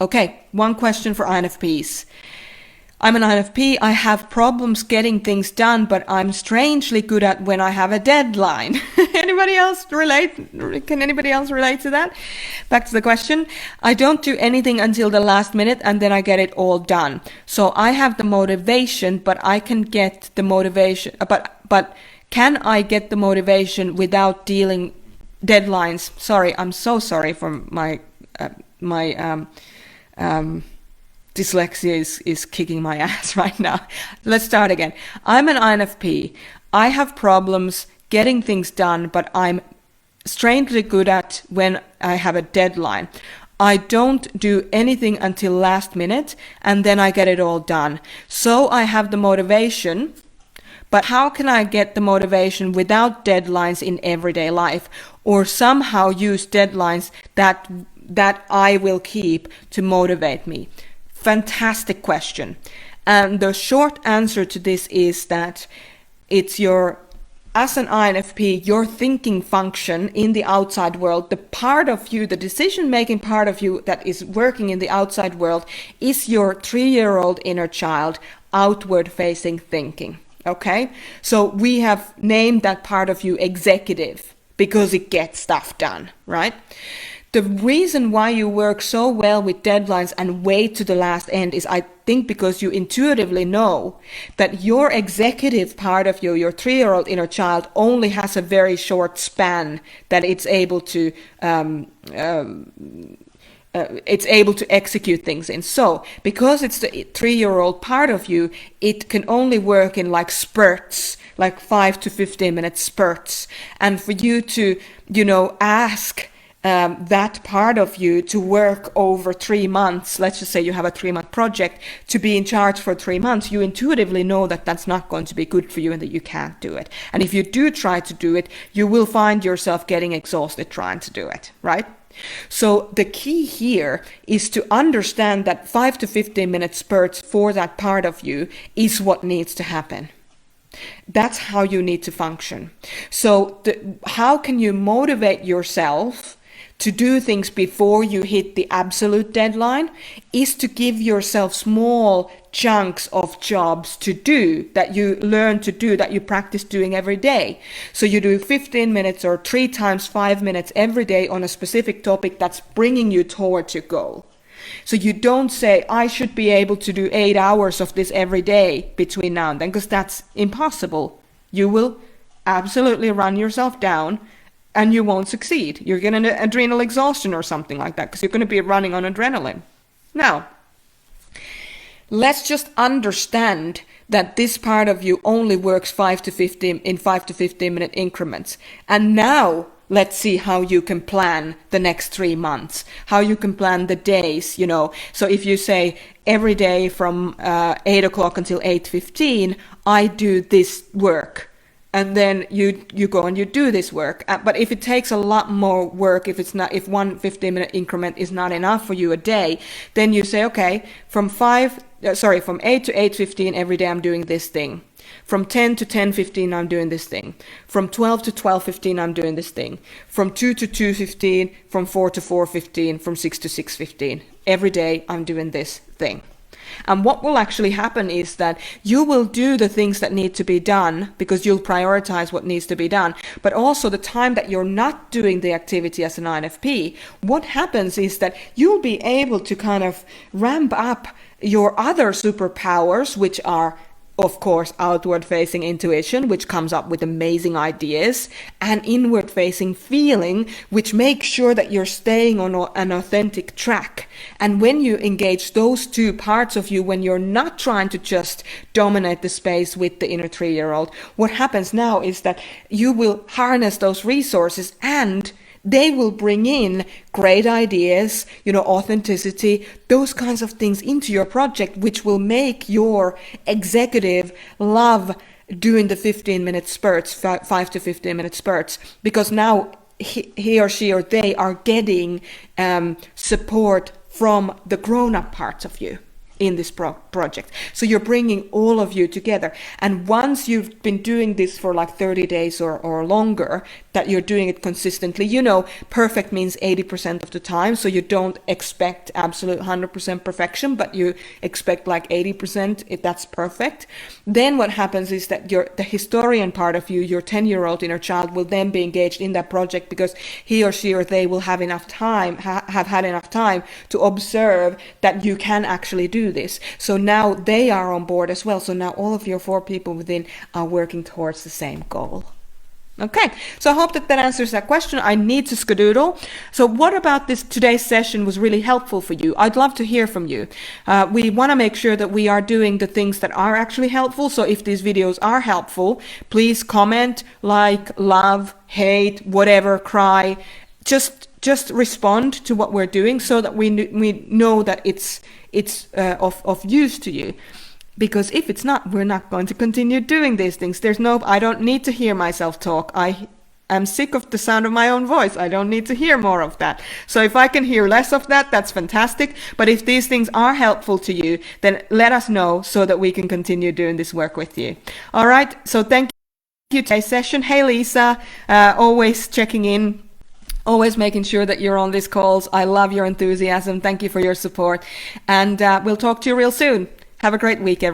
Okay, one question for INFPs. I'm an INFP. I have problems getting things done, but I'm strangely good at when I have a deadline. Anybody else relate? Can anybody else relate to that? Back to the question. I don't do anything until the last minute and then I get it all done. So I have the motivation, but I can get the motivation, but can I get the motivation without dealing deadlines? Sorry, I'm so sorry for my dyslexia is kicking my ass right now. Let's start again. I'm an INFP. I have problems getting things done, but I'm strangely good at when I have a deadline. I don't do anything until last minute and then I get it all done. So I have the motivation, but how can I get the motivation without deadlines in everyday life, or somehow use deadlines that I will keep to motivate me? Fantastic question. And the short answer to this is that it's as an INFP, your thinking function in the outside world, the part of you, the decision-making part of you that is working in the outside world, is your 3-year-old inner child, outward-facing thinking. Okay? So we have named that part of you executive because it gets stuff done, right? The reason why you work so well with deadlines and wait to the last end is, I think, because you intuitively know that your executive part of you, your 3-year-old inner child, only has a very short span that it's able to execute things in. So, because it's the 3-year-old part of you, it can only work in like spurts, like 5 to 15 minute spurts. And for you to, ask that part of you to work over 3 months, let's just say you have a 3-month project, to be in charge for 3 months, you intuitively know that that's not going to be good for you and that you can't do it. And if you do try to do it, you will find yourself getting exhausted trying to do it, right? So the key here is to understand that 5 to 15 minute spurts for that part of you is what needs to happen. That's how you need to function. So how can you motivate yourself to do things before you hit the absolute deadline is to give yourself small chunks of jobs to do, that you learn to do, that you practice doing every day. So you do 15 minutes or 3 times 5 minutes every day on a specific topic that's bringing you towards your goal. So you don't say, I should be able to do 8 hours of this every day between now and then, because that's impossible. You will absolutely run yourself down and you won't succeed. You're going to adrenal exhaustion or something like that, because you're going to be running on adrenaline. Now, let's just understand that this part of you only works 5 to 15 minute increments. And now let's see how you can plan the next 3 months, how you can plan the days, So if you say every day from 8 o'clock until 8:15, I do this work. And then you go and you do this work. But if it takes a lot more work, if one 15-minute increment is not enough for you a day, then you say, okay, from 8 to 8:15 every day I'm doing this thing. From 10 to 10:15 I'm doing this thing. From 12 to 12:15 I'm doing this thing. From 2 to 2:15, from 4 to 4:15, from 6 to 6:15. Every day I'm doing this thing. And what will actually happen is that you will do the things that need to be done because you'll prioritize what needs to be done. But also the time that you're not doing the activity as an INFP, what happens is that you'll be able to kind of ramp up your other superpowers, which are, of course, outward-facing intuition, which comes up with amazing ideas, and inward-facing feeling, which makes sure that you're staying on an authentic track. And when you engage those two parts of you, when you're not trying to just dominate the space with the inner 3-year-old, what happens now is that you will harness those resources and they will bring in great ideas, authenticity, those kinds of things into your project, which will make your executive love doing the 15-minute spurts, 5 to 15-minute spurts, because now he or she or they are getting support from the grown-up parts of you. in this project. So you're bringing all of you together. And once you've been doing this for like 30 days or longer, that you're doing it consistently, you know, perfect means 80% of the time. So you don't expect absolute 100% perfection, but you expect like 80% if that's perfect. Then what happens is that the historian part of you, your 10-year-old inner child, will then be engaged in that project because he or she or they will have enough time, have had enough time to observe that you can actually do this. So now they are on board as well. So now all of your 4 people within are working towards the same goal. Okay, so I hope that answers that question. I need to skedoodle. So what about today's session was really helpful for you? I'd love to hear from you. We want to make sure that we are doing the things that are actually helpful. So if these videos are helpful, please comment, like, love, hate, whatever, cry. Just respond to what we're doing so that we know that it's of use to you. Because if it's not, we're not going to continue doing these things. I don't need to hear myself talk. I am sick of the sound of my own voice. I don't need to hear more of that. So if I can hear less of that, that's fantastic. But if these things are helpful to you, then let us know so that we can continue doing this work with you. All right. So thank you for today's session. Hey, Lisa, always checking in. Always making sure that you're on these calls. I love your enthusiasm. Thank you for your support. And we'll talk to you real soon. Have a great week, everyone.